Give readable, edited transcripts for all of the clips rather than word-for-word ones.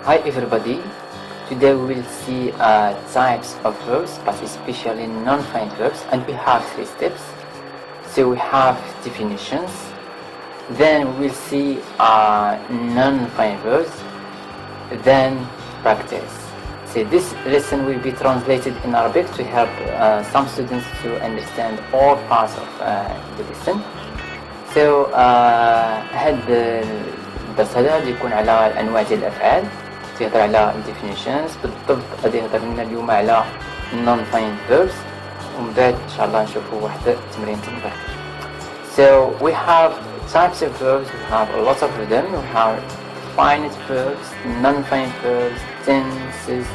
Hi everybody, today we will see types of verbs, but especially non-finite verbs, and we have 3 steps. So we have definitions, then we will see non-finite verbs, then practice. So this lesson will be translated in Arabic to help some students to understand all parts of the lesson. So هذا الدرس هذا غادي يكون على الأنواع ديال الأفعال، تيهضر على definitions. بالضبط غادي يهضر لنا اليوم على non-finite verbs، ومن بعد إن شاء الله نشوفوا واحد التمرين تنبه. So we have types of verbs, we have a lot of them. We have finite verbs, non-finite verbs, tenses,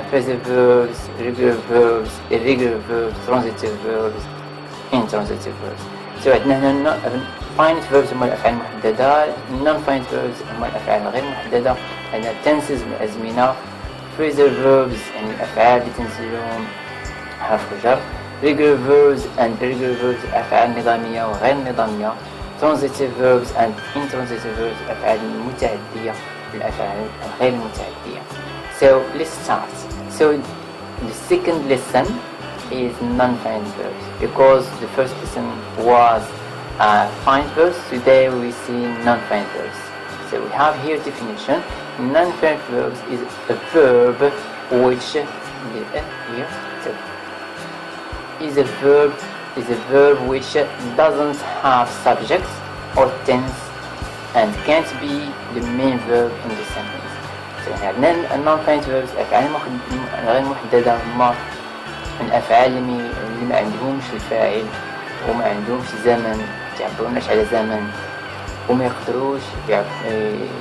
phrasal verbs, regular verbs, irregular verbs, transitive verbs, intransitive verbs. So عندنا هنا finite verbs هما الأفعال المحددة، non-finite verbs هما الأفعال الغير محددة. عندنا tenses من الأزمنة، phrasal verbs يعني الأفعال اللي تنزلهم حرف الجر، regular verbs and irregular verbs الأفعال النظامية وغير النظامية، transitive verbs and intransitive verbs الأفعال المتعدية والأفعال الغير المتعدية. So let's start. So the second lesson is non-finite verbs, because the first lesson was finite verbs. Today we see non-finite verbs. So we have here definition. Non-finite verbs is a verb which here so is a verb which doesn't have subject or tense and can't be the main verb in the sentence. So عندنا non-finite verbs أفعال غير محددة هما الأفعال اللي ما عندهمش الفاعل وما عندهمش زمن، يعبروناش على زمن، وما يقدروش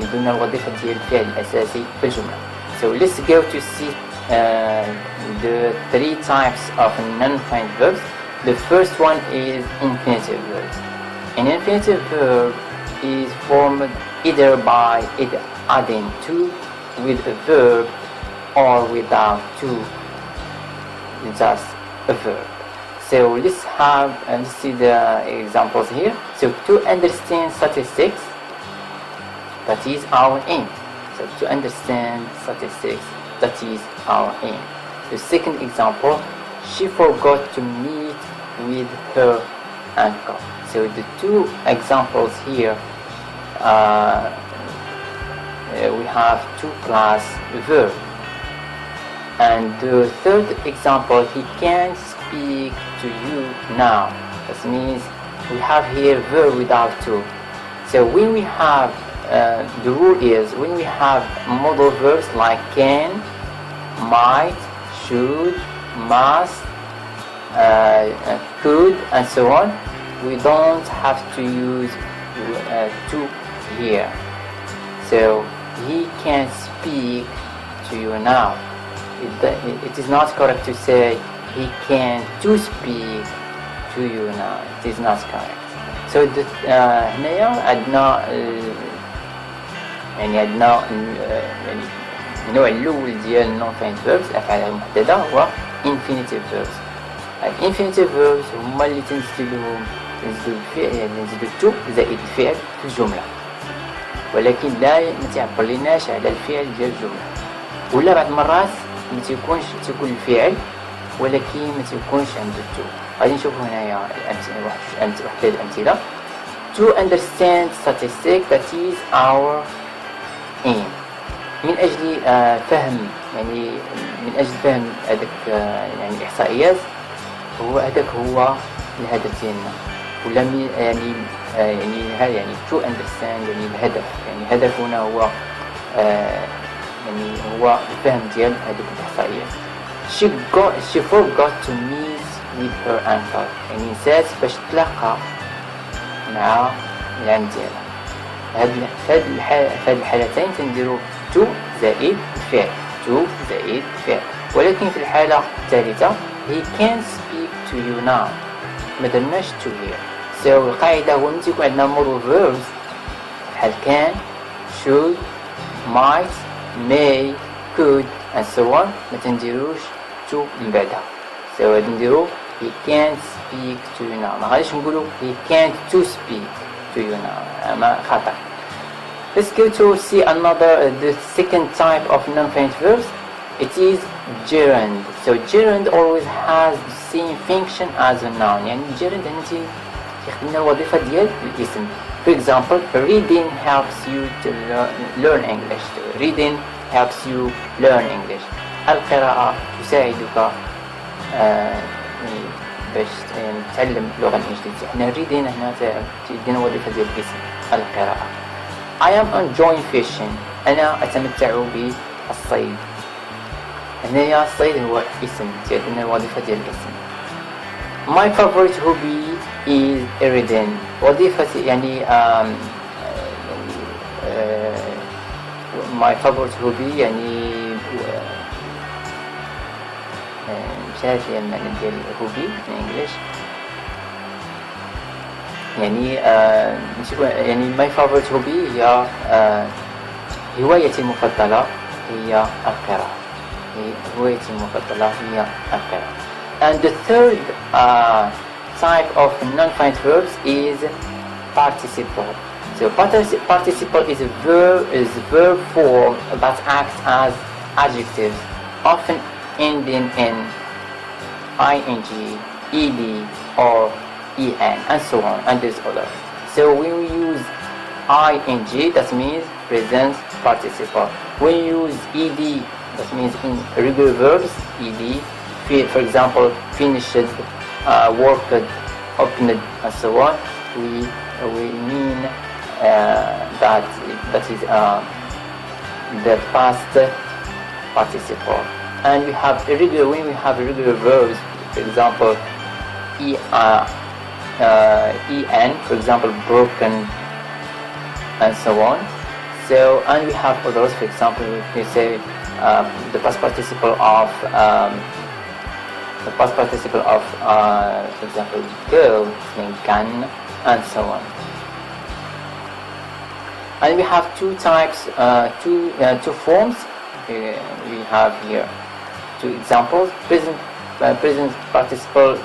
يدونا الوظيفة ديال الفعل الأساسي في الجملة. So let's go to see the 3 types of non-finite verbs. The first one is infinitive verbs. An infinitive verb is formed either by adding to with a verb or without to, just a verb. So let's see the examples here. So to understand statistics, that is our aim. So to understand statistics, that is our aim. The second example, she forgot to meet with her uncle. So the 2 examples here, we have 2 plus verb. And the third example, he can't speak to you now. That means we have here verb without to. So when we have, the rule is when we have modal verbs like can, might, should, must, could, and so on, we don't have to use to here. So he can't speak to you now. It is not correct to say he can to speak to you now. It is not correct. So هنايا عندنا عندنا النوع الأول ديال non-finite verbs الأفعال المحددة هو infinitive verbs. infinitive verbs هما اللي تنزلوا الفعل، يعني تنزلوا to زائد الفعل في الجملة، ولكن لا ما تعبر لناش على الفعل ديال الجملة، ولا بعض المرات ما تيكون الفعل ولكن ما تيكونش عنده تو. غادي نشوفوا هنايا الامثله، واحد الامثله. To understand statistics, that is our aim. من اجل فهم، يعني من اجل فهم هذاك يعني الاحصائيات، هذاك هو الهدف ديالنا، ولا يعني to understand يعني الهدف، يعني هدفنا هو يعني هو الفهم ديال هذوك الإحصائيات. She forgot to meet with her uncle. يعني نسات باش تلاقى مع العم ديالها. هاد الحالتين تنديرو to زائد الفعل، to زائد الفعل. ولكن في الحالة الثالثة he can't speak to you now، ما درناش to here. So القاعدة هو ملي تيكون عندنا modal verbs بحال can، should، might، may، could and so on ما تنديروش to من بعدها. So غادي نديرو he can't speak to you now. ما غاديش نقولو he can't to speak to you now، ما خطأ. Let's go to see another, the second type of non-finite verbs. It is gerund. So gerund always has the same function as a noun. يعني gerund يعني يخدم الوظيفة ديال الاسم. For example, reading helps you to learn English. Reading helps you learn English. القراءة تساعدك باش تتعلم اللغة الإنجليزية. هنا reading هنا تدينا وظيفة ديال الاسم القراءة. I am enjoying fishing. أنا أتمتع بالصيد. هنايا الصيد هو اسم تدينا الوظيفة ديال الاسم. My favorite hobby is reading. وظيفة يعني my favorite hobby يعني مش عارف المعنى ديال hobby in English. يعني يعني my favorite hobby هي هوايتي المفضلة هي القراءة. هوايتي المفضلة هي القراءة. And the third type of non-finite verbs is participle. So participle is a verb form that acts as adjectives, often ending in ing, ed, or en, and so on, and there's others. So when we use ing, that means present participle. When we use ed, that means in irregular verbs, ed. For example, finished, worked, opened, and so on. We mean that is the past participle. And we have irregular when we have irregular verbs. For example, en, for example, broken, and so on. So, and we have others. For example, we say the past participle of for example, girl, means can, and so on. And we have two types, two forms. We have here two examples. Present participle,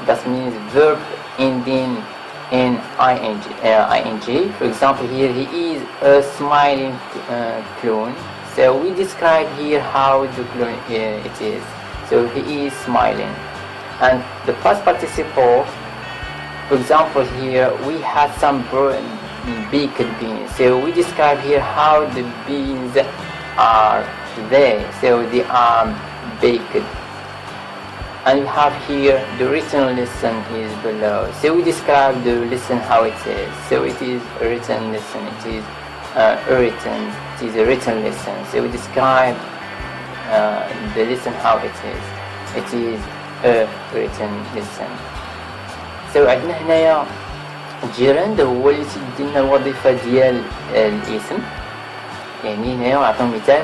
that means verb ending in ing. For example, here he is a smiling clown. So we describe here how the clown it is. So he is smiling. And the past participle, for example, here we had some baked beans. So we describe here how the beans are there. So they are baked. And we have here the written lesson is below. So we describe the lesson how it is. So it is a written lesson. It is a written lesson. So we describe the lesson how it is. It is a written lesson. So عندنا هنايا gerund هو اللي تدينا الوظيفة ديال الاسم. يعني هنايا نعطيو مثال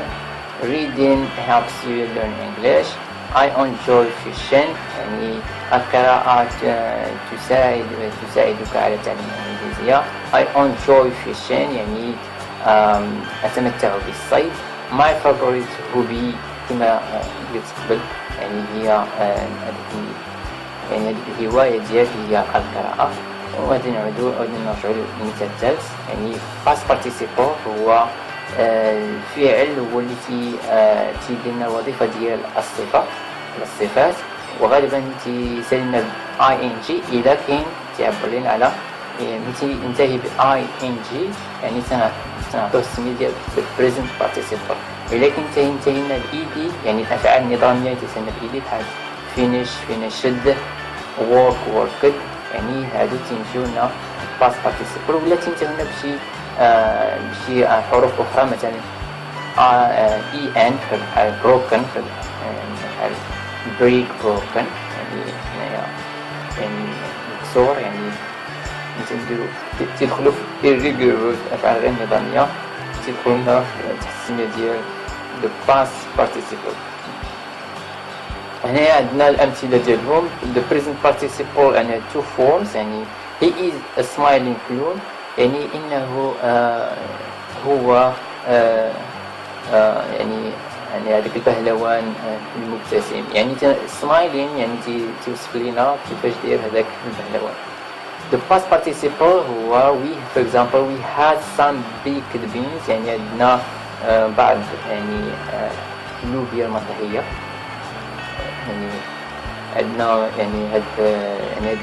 reading helps you learn English. I enjoy fishing. يعني القراءة تساعدك على تعلم الإنجليزية. I enjoy fishing يعني أتمتع بالصيد. My favorite hobby كما قلت قبل يعني هي يعني الهواية ديالي هي القراءة. وغادي نرجعو للمثال الثالث. يعني past participle هو الفعل هو اللي تيدير لنا الوظيفة ديال الصفات وغالبا تيسالنا ing إذا كاين تعبر لنا على ينتهي ب ing يعني سنعطيو السمية ديال present participle. ولكن تنتهينا ب ed يعني الأفعال النظامية تسالنا ب ed بحال finish, finished, work, worked. يعني هادو تيمشيو لنا past participle ولا تنتهيو لنا بشي حروف أخرى مثلا en بحال broken بحال break broken يعني هنايا يعني مكسور يعني نديرو تيدخلو في irregular الأفعال غير نظامية تيدخلو لنا تحت السمية ديال the past participle. هنايا عندنا الأمثلة ديالهم. the present participle يعني two forms. يعني he is a smiling clown يعني إنه هو يعني هذاك البهلوان المبتسم. يعني smiling يعني توصف لنا كيفاش داير هذاك البهلوان. the past participle هو we for example we had some baked beans يعني عندنا بعض يعني اللوبيا المطهية يعني عندنا يعني هاد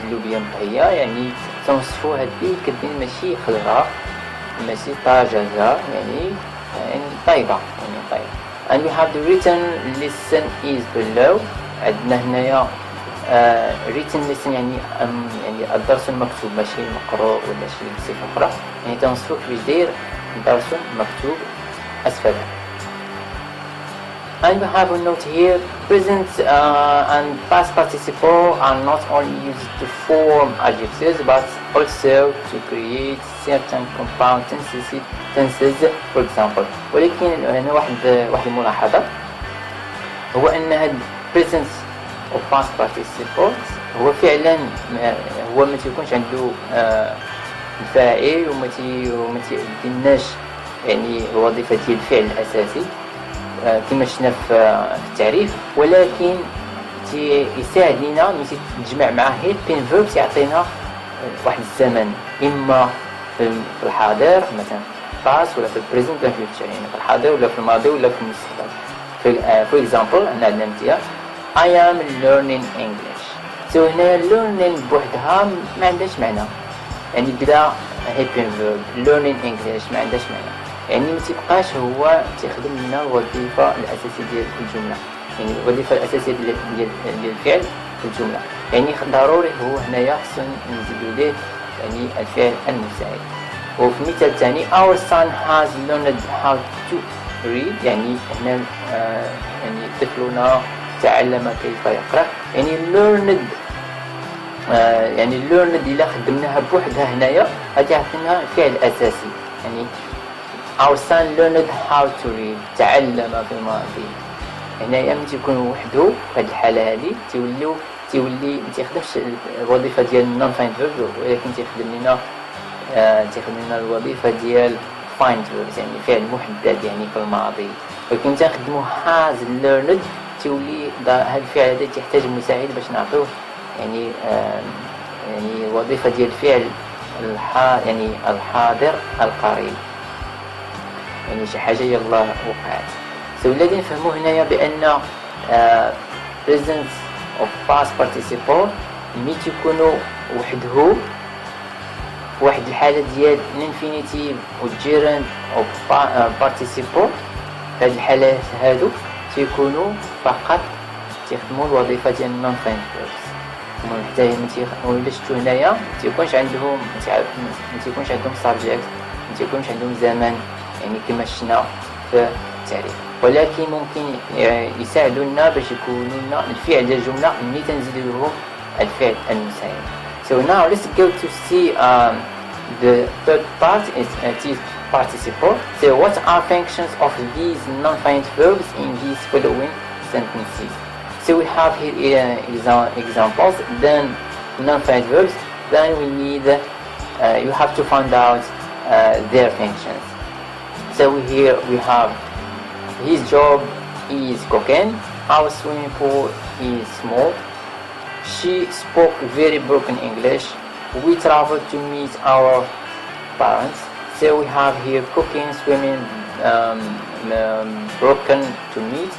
اللوبيا المطهية يعني تنوصفو هاد baked bean ماشي خضرا ماشي طازجة يعني طايبة يعني طايبة. and we have the written lesson is below. عندنا هنايا written lesson يعني الدرس المكتوب ماشي مقروء ولا شي صفة أخرى يعني تنوصفو كيفاش داير درس مكتوب أسفل. and we have a note here. Present and past participle are not only used to form adjectives but also to create certain compound tenses for example. ولكن هنا واحد الملاحظة هو أن هاد present و past participles هو فعلا هو ما تيكونش عنده الفاعل وما تيديناش يعني الوظيفة ديال الفعل الأساسي كما شفنا في التعريف، ولكن يساعد لينا ملي تجمع معاه helping verbs يعطينا واحد الزمن إما في الحاضر مثلا past ولا في البريزنت ولا في الفيوتشر يعني في الحاضر ولا في الماضي ولا في المستقبل. for example عندنا مثال I am learning English. so هنا learning بوحدها ما عندهاش معنى يعني بلا helping verb learning English ما عندهاش معنى يعني ما تيبقاش هو تيخدم لنا الوظيفة الأساسية ديال الجملة يعني الوظيفة الأساسية ديال الفعل في الجملة يعني ضروري هو هنايا خصنا نزيدو ليه يعني الفعل المساعد. وفي المثال الثاني our son has learned how to read يعني هنا يعني طفلنا تعلم كيف يقرأ يعني learned يعني learned إلا خدمناها بوحدها هنايا غادي يعطينا فعل أساسي يعني our son learned how to read تعلم في الماضي. هنايا ملي تيكون وحده في هذه الحالة هذه تيولي ما تيخدمش الوظيفة ديال non-finite verb ولكن تيخدم لنا الوظيفة ديال finite verbs يعني فعل محدد يعني في الماضي. ولكن تنخدمو has learned تولي هذا الفعل هذا تحتاج مساعد باش نعطوه يعني يعني الوظيفة ديال الفعل يعني الحاضر القريب يعني شي حاجة يلا وقعت. الذي نفهمو هنايا بأن present of past participle ملي تيكونوا وحده واحد الحالة ديال infinitive و gerund و participle هاد الحالات هادو تيكونوا فقط تيخدموا الوظيفة ديال non-finite verbs حتى ولا شفتو هنايا ما تيكونش عندهم subject ما تيكونش عندهم زمن يعني كما شفنا في التعريف ولكن ممكن يساعدوا لنا باش يكونوا لنا الفعل ديال الجملة ملي تنزيدو لهم الفعل المساعد. So now let's go to see the third part is participle. So what are functions of these non-finite verbs in these following sentences? So we have here examples, then non-finite verbs, then we need you have to find out their functions. So here we have his job is cooking, our swimming pool is small, she spoke very broken English, we traveled to meet our parents. So we have here cooking, swimming, broken to meet.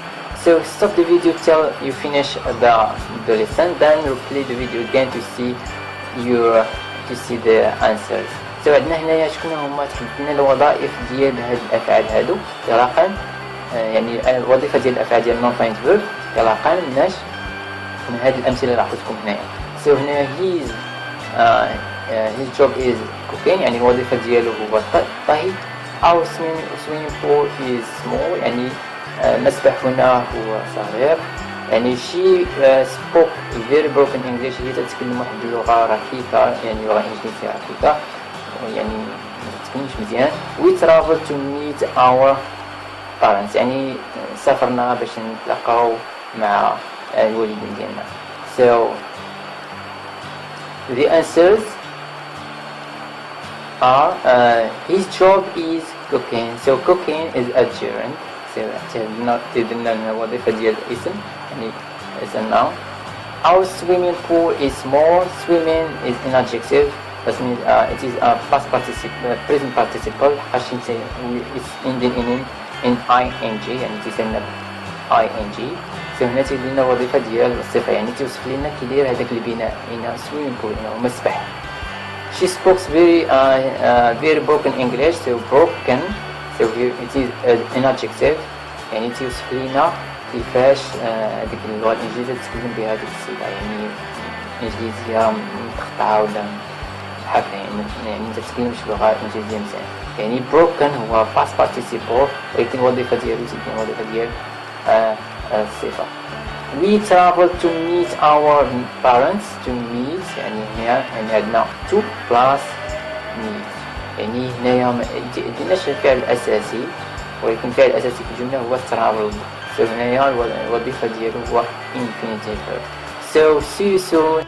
So stop the video till you finish the lesson, then replay the video again to see the answers. So عندنا هنايا شكون هما تحددنا الوظائف ديال هاد الافعال هادو اطلاقا يعني الوظيفه ديال الافعال ديال non-finite verb اطلاقا مناش من هاد الامثله اللي عطيتكم هنايا. So هنا his job is cooking يعني الوظيفه ديالو هو الطهي. our swimming pool is small يعني المسبح هنا هو صغير يعني she spoke very broken English هي تتكلم واحد اللغه ركيكه يعني لغه انجليزيه ركيكه يعني ما تتكلمش مزيان. we travel to meet our parents يعني سافرنا باش نتلاقاو مع الوالدين ديالنا. So the answers are his job is cooking. So cooking is a gerund. So تدلنا الوظيفة ديال الاسم يعني is a noun. Our swimming pool is small. Swimming is an adjective. that means it is a past participle present participle حاش it's ending in ing يعني تيسالنا ing. سو هنا تيدير لنا الوظيفه ديال الصفه يعني توصف لنا كيداير هذاك البناء هنا swimming pool هنا مسبح. She speaks very broken English. So broken, so here it is an adjective يعني توصف لنا كيفاش هذيك اللغه الانجليزيه تتكلم بها هذيك الصفه يعني انجليزيه متقطعه ولا هكا يعني ما تتكلمش لغه انجليزيه مزيان. يعني broken هو past participle ولكن الوظيفه ديالو تكون الوظيفه ديال الصفه. We travel to meet our parents. To meet يعني هنا يعني عندنا to plus meet يعني هنايا ما عندناش الفعل الاساسي ولكن الفعل الاساسي في الجمله هو travel. So هنايا الوظيفه ديالو هو infinitive verb. So see you soon.